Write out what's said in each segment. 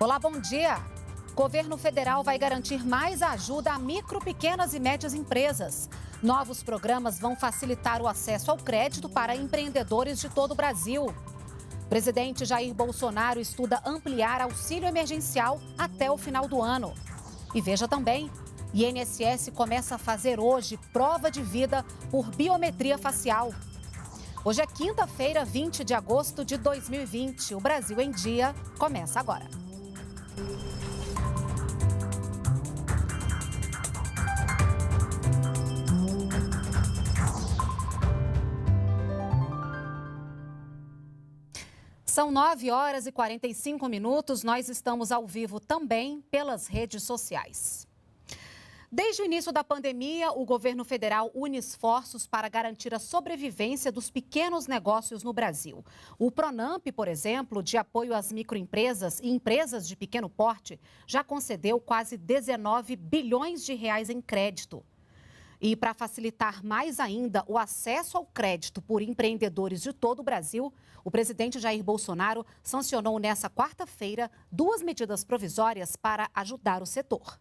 Olá, bom dia. Governo federal vai garantir mais ajuda a micro, pequenas e médias empresas. Novos programas vão facilitar o acesso ao crédito para empreendedores de todo o Brasil. Presidente Jair Bolsonaro estuda ampliar auxílio emergencial até o final do ano. E veja também, INSS começa a fazer hoje prova de vida por biometria facial. Hoje é quinta-feira, 20 de agosto de 2020. O Brasil em Dia começa agora. São 9 horas e 45 minutos. Nós estamos ao vivo também pelas redes sociais. Desde o início da pandemia, o governo federal une esforços para garantir a sobrevivência dos pequenos negócios no Brasil. O Pronamp, por exemplo, de apoio às microempresas e empresas de pequeno porte, já concedeu quase 19 bilhões de reais em crédito. E para facilitar mais ainda o acesso ao crédito por empreendedores de todo o Brasil, o presidente Jair Bolsonaro sancionou nesta quarta-feira 2 medidas provisórias para ajudar o setor.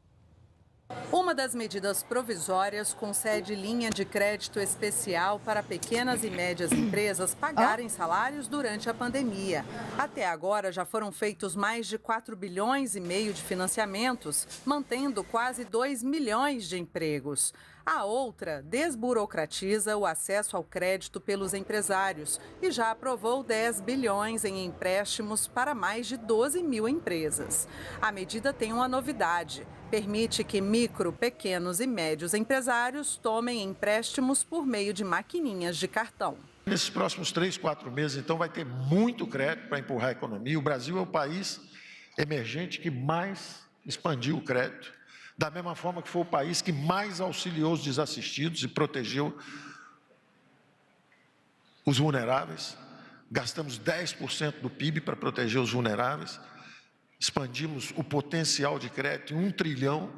Uma das medidas provisórias concede linha de crédito especial para pequenas e médias empresas pagarem salários durante a pandemia. Até agora já foram feitos mais de 4 bilhões e meio de financiamentos, mantendo quase 2 milhões de empregos. A outra desburocratiza o acesso ao crédito pelos empresários e já aprovou 10 bilhões em empréstimos para mais de 12 mil empresas. A medida tem uma novidade. Permite que micro, pequenos e médios empresários tomem empréstimos por meio de maquininhas de cartão. Nesses próximos 3, 4 meses, então, vai ter muito crédito para empurrar a economia. O Brasil é o país emergente que mais expandiu o crédito. Da mesma forma que foi o país que mais auxiliou os desassistidos e protegeu os vulneráveis. Gastamos 10% do PIB para proteger os vulneráveis. Expandimos o potencial de crédito em 1 trilhão.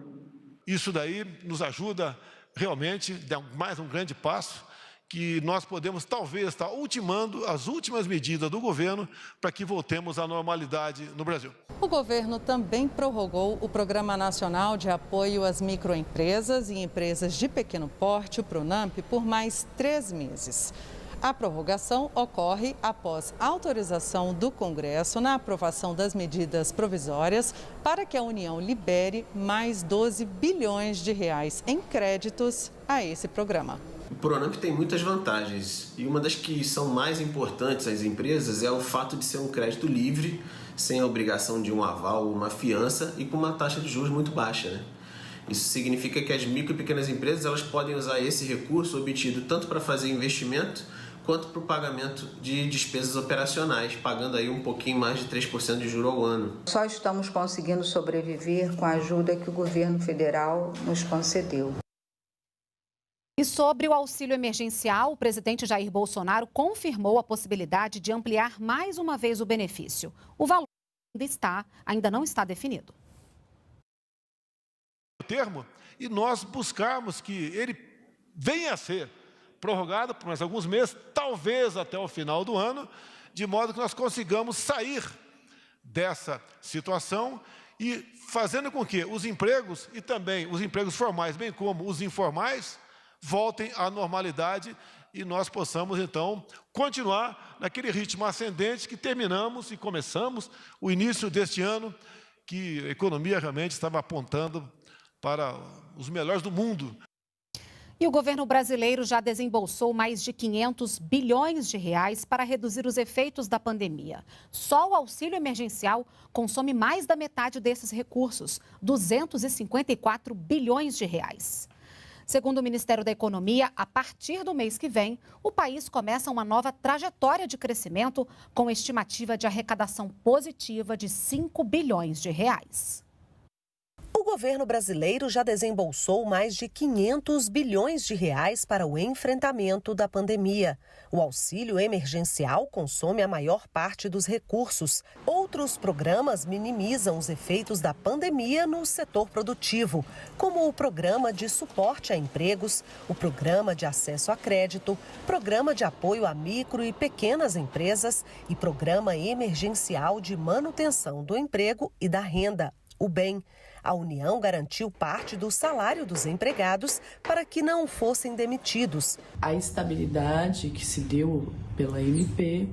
Isso daí nos ajuda realmente, dá mais um grande passo, que nós podemos talvez estar ultimando as últimas medidas do governo para que voltemos à normalidade no Brasil. O governo também prorrogou o Programa Nacional de Apoio às Microempresas e Empresas de Pequeno Porte, o Pronamp, por mais 3 meses. A prorrogação ocorre após autorização do Congresso na aprovação das medidas provisórias para que a União libere mais 12 bilhões de reais em créditos a esse programa. O Pronamp tem muitas vantagens e uma das que são mais importantes às empresas é o fato de ser um crédito livre, sem a obrigação de um aval ou uma fiança e com uma taxa de juros muito baixa, né? Isso significa que as micro e pequenas empresas elas podem usar esse recurso obtido tanto para fazer investimento quanto para o pagamento de despesas operacionais, pagando aí um pouquinho mais de 3% de juros ao ano. Só estamos conseguindo sobreviver com a ajuda que o governo federal nos concedeu. E sobre o auxílio emergencial, o presidente Jair Bolsonaro confirmou a possibilidade de ampliar mais uma vez o benefício. O valor ainda não está definido. Termo e nós buscarmos que ele venha a ser prorrogado por mais alguns meses, talvez até o final do ano, de modo que nós consigamos sair dessa situação e fazendo com que os empregos e também os empregos formais, bem como os informais, voltem à normalidade e nós possamos, então, continuar naquele ritmo ascendente que terminamos e começamos o início deste ano, que a economia realmente estava apontando para os melhores do mundo. E o governo brasileiro já desembolsou mais de 500 bilhões de reais para reduzir os efeitos da pandemia. Só o auxílio emergencial consome mais da metade desses recursos, 254 bilhões de reais. Segundo o Ministério da Economia, a partir do mês que vem, o país começa uma nova trajetória de crescimento com estimativa de arrecadação positiva de 5 bilhões de reais. O governo brasileiro já desembolsou mais de 500 bilhões de reais para o enfrentamento da pandemia. O auxílio emergencial consome a maior parte dos recursos. Outros programas minimizam os efeitos da pandemia no setor produtivo, como o Programa de Suporte a Empregos, o Programa de Acesso a Crédito, Programa de Apoio a Micro e Pequenas Empresas e Programa Emergencial de Manutenção do Emprego e da Renda, o BEM. A União garantiu parte do salário dos empregados para que não fossem demitidos. A estabilidade que se deu pela MP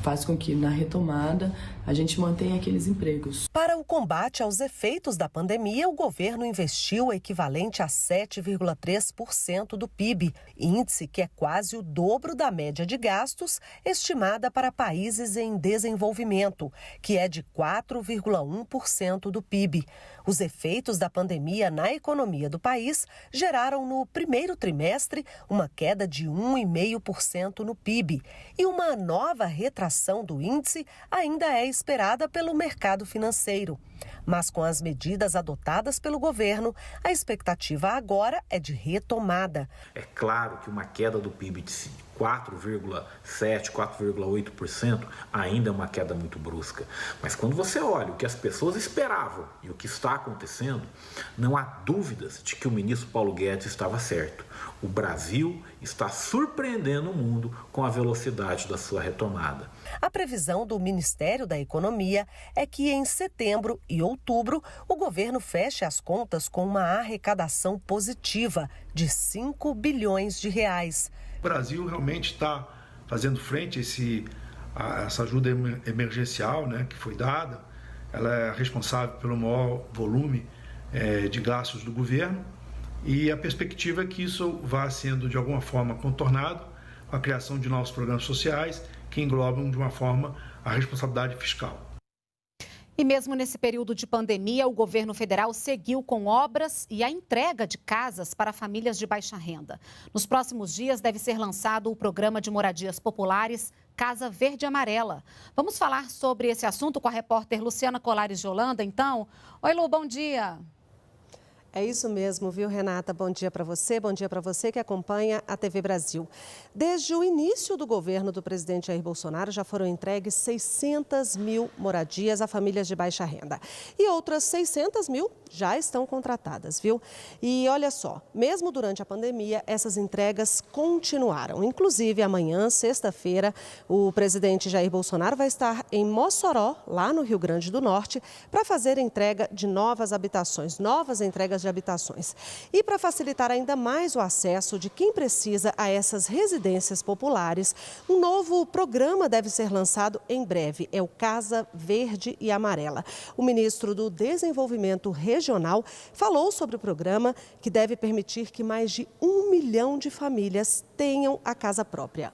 faz com que, na retomada, a gente mantenha aqueles empregos. Para o combate aos efeitos da pandemia, o governo investiu o equivalente a 7,3% do PIB, índice que é quase o dobro da média de gastos estimada para países em desenvolvimento, que é de 4,1% do PIB. Os efeitos da pandemia na economia do país geraram no primeiro trimestre uma queda de 1,5% no PIB e uma nova retração do índice ainda é esperada pelo mercado financeiro. Mas com as medidas adotadas pelo governo, a expectativa agora é de retomada. É claro que uma queda do PIB de 4,7%, 4,8% ainda é uma queda muito brusca. Mas quando você olha o que as pessoas esperavam e o que está acontecendo, não há dúvidas de que o ministro Paulo Guedes estava certo. O Brasil está surpreendendo o mundo com a velocidade da sua retomada. A previsão do Ministério da Economia é que em setembro e outubro o governo feche as contas com uma arrecadação positiva de 5 bilhões de reais. O Brasil realmente está fazendo frente a essa ajuda emergencial, né, que foi dada. Ela é responsável pelo maior volume de gastos do governo e a perspectiva é que isso vá sendo de alguma forma contornado com a criação de novos programas sociais que englobam de uma forma a responsabilidade fiscal. E mesmo nesse período de pandemia, o governo federal seguiu com obras e a entrega de casas para famílias de baixa renda. Nos próximos dias deve ser lançado o programa de moradias populares Casa Verde e Amarela. Vamos falar sobre esse assunto com a repórter Luciana Colares de Holanda, então. Oi, Lu, bom dia. É isso mesmo, viu, Renata? Bom dia para você que acompanha a TV Brasil. Desde o início do governo do presidente Jair Bolsonaro, já foram entregues 600 mil moradias a famílias de baixa renda. E outras 600 mil já estão contratadas, viu? E olha só, mesmo durante a pandemia, essas entregas continuaram. Inclusive, amanhã, sexta-feira, o presidente Jair Bolsonaro vai estar em Mossoró, lá no Rio Grande do Norte, para fazer entrega de novas habitações, novas entregas de habitações. E para facilitar ainda mais o acesso de quem precisa a essas residências populares, um novo programa deve ser lançado em breve. É o Casa Verde e Amarela. O ministro do Desenvolvimento Regional falou sobre o programa que deve permitir que mais de 1 milhão de famílias tenham a casa própria.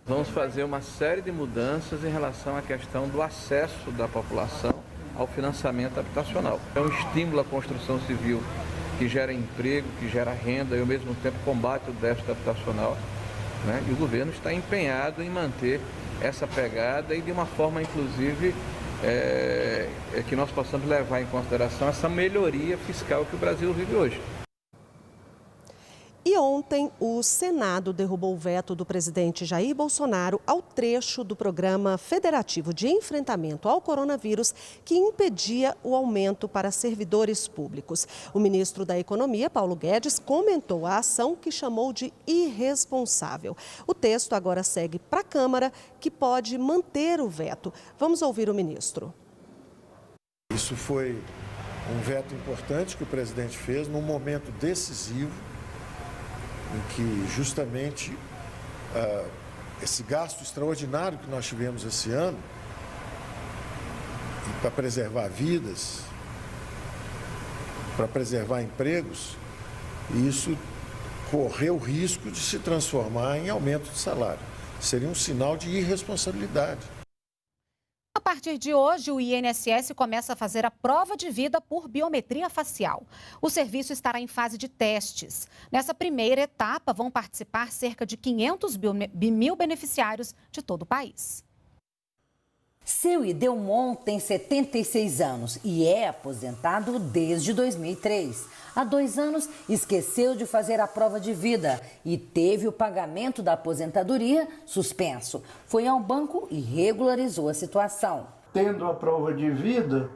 Vamos fazer uma série de mudanças em relação à questão do acesso da população ao financiamento habitacional. É um estímulo à construção civil que gera emprego, que gera renda e ao mesmo tempo combate o déficit habitacional, né? E o governo está empenhado em manter essa pegada e de uma forma, inclusive, que nós possamos levar em consideração essa melhoria fiscal que o Brasil vive hoje. E ontem, o Senado derrubou o veto do presidente Jair Bolsonaro ao trecho do Programa Federativo de Enfrentamento ao Coronavírus que impedia o aumento para servidores públicos. O ministro da Economia, Paulo Guedes, comentou a ação que chamou de irresponsável. O texto agora segue para a Câmara, que pode manter o veto. Vamos ouvir o ministro. Isso foi um veto importante que o presidente fez num momento decisivo, em que justamente esse gasto extraordinário que nós tivemos esse ano, para preservar vidas, para preservar empregos, isso correu o risco de se transformar em aumento de salário. Seria um sinal de irresponsabilidade. A partir de hoje, o INSS começa a fazer a prova de vida por biometria facial. O serviço estará em fase de testes. Nessa primeira etapa, vão participar cerca de 500 mil beneficiários de todo o país. Seu Idelmon tem 76 anos e é aposentado desde 2003. Há 2 anos, esqueceu de fazer a prova de vida e teve o pagamento da aposentadoria suspenso. Foi ao banco e regularizou a situação. Tendo a prova de vida,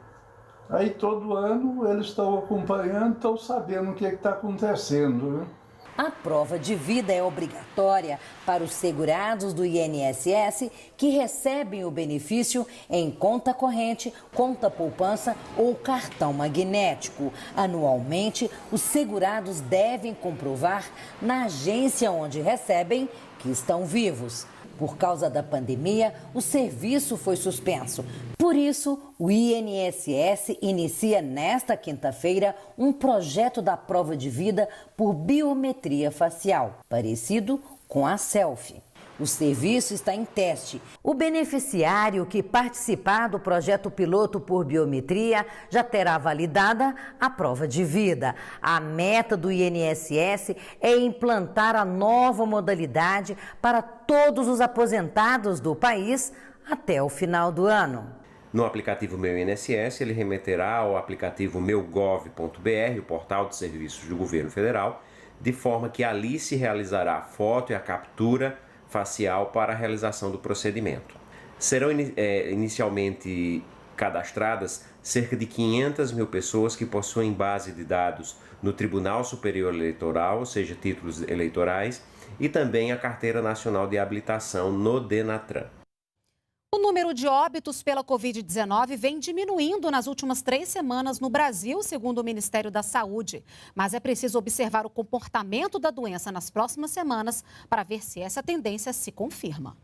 aí todo ano eles estão acompanhando, estão sabendo o que está acontecendo, né? A prova de vida é obrigatória para os segurados do INSS que recebem o benefício em conta corrente, conta poupança ou cartão magnético. Anualmente, os segurados devem comprovar na agência onde recebem que estão vivos. Por causa da pandemia, o serviço foi suspenso. Por isso, o INSS inicia nesta quinta-feira um projeto da prova de vida por biometria facial, parecido com a selfie. O serviço está em teste. O beneficiário que participar do projeto piloto por biometria já terá validada a prova de vida. A meta do INSS é implantar a nova modalidade para todos os aposentados do país até o final do ano. No aplicativo Meu INSS, ele remeterá ao aplicativo meugov.br, o portal de serviços do governo federal, de forma que ali se realizará a foto e a captura facial para a realização do procedimento. Serão inicialmente cadastradas cerca de 500 mil pessoas que possuem base de dados no Tribunal Superior Eleitoral, ou seja, títulos eleitorais, e também a Carteira Nacional de Habilitação no DENATRAN. O número de óbitos pela Covid-19 vem diminuindo nas últimas 3 semanas no Brasil, segundo o Ministério da Saúde. Mas é preciso observar o comportamento da doença nas próximas semanas para ver se essa tendência se confirma.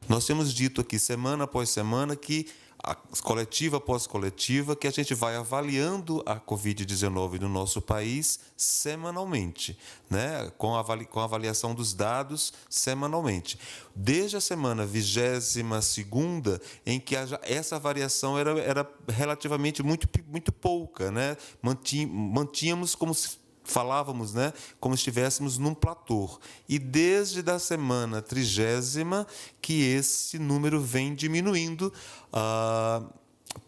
Nós temos dito aqui, semana após semana, que a coletiva após coletiva, que a gente vai avaliando a Covid-19 no nosso país semanalmente, né? Com a avaliação dos dados semanalmente. Desde a semana 22ª, em que essa variação era relativamente muito pouca, né? Mantínhamos como se falávamos, né, como se estivéssemos num platô. E desde a semana 30ª que esse número vem diminuindo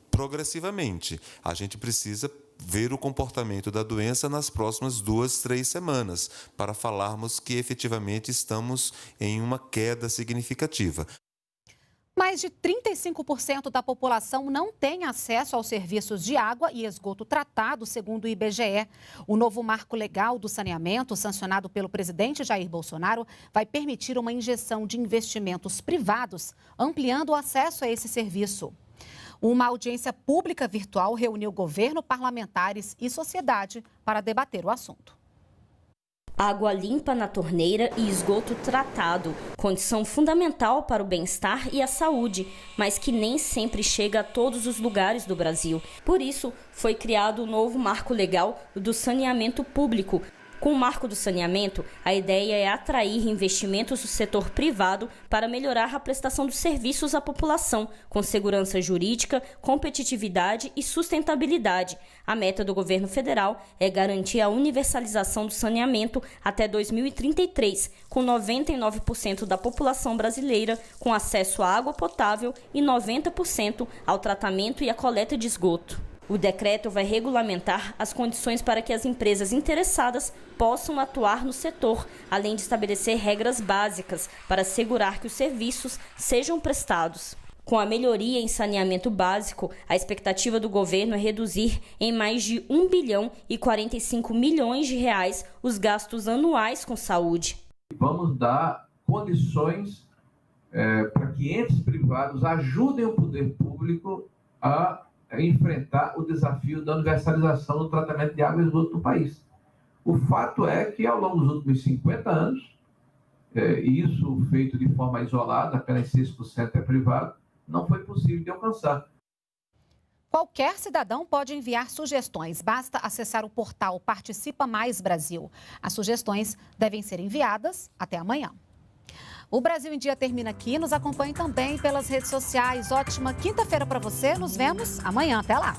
progressivamente. A gente precisa ver o comportamento da doença nas próximas 2, 3 semanas para falarmos que efetivamente estamos em uma queda significativa. Mais de 35% da população não tem acesso aos serviços de água e esgoto tratado, segundo o IBGE. O novo marco legal do saneamento, sancionado pelo presidente Jair Bolsonaro, vai permitir uma injeção de investimentos privados, ampliando o acesso a esse serviço. Uma audiência pública virtual reuniu governo, parlamentares e sociedade para debater o assunto. Água limpa na torneira e esgoto tratado, condição fundamental para o bem-estar e a saúde, mas que nem sempre chega a todos os lugares do Brasil. Por isso, foi criado o novo marco legal do saneamento público. Com o marco do saneamento, a ideia é atrair investimentos do setor privado para melhorar a prestação dos serviços à população, com segurança jurídica, competitividade e sustentabilidade. A meta do governo federal é garantir a universalização do saneamento até 2033, com 99% da população brasileira com acesso à água potável e 90% ao tratamento e à coleta de esgoto. O decreto vai regulamentar as condições para que as empresas interessadas possam atuar no setor, além de estabelecer regras básicas para assegurar que os serviços sejam prestados. Com a melhoria em saneamento básico, a expectativa do governo é reduzir em mais de 1 bilhão e 45 milhões de reais os gastos anuais com saúde. Vamos dar condições para que entes privados ajudem o poder público a enfrentar o desafio da universalização do tratamento de água e esgoto do país. O fato é que, ao longo dos últimos 50 anos, isso feito de forma isolada, apenas 6% é privado, não foi possível de alcançar. Qualquer cidadão pode enviar sugestões, basta acessar o portal Participa Mais Brasil. As sugestões devem ser enviadas até amanhã. O Brasil em Dia termina aqui. Nos acompanhe também pelas redes sociais. Ótima quinta-feira para você. Nos vemos amanhã. Até lá.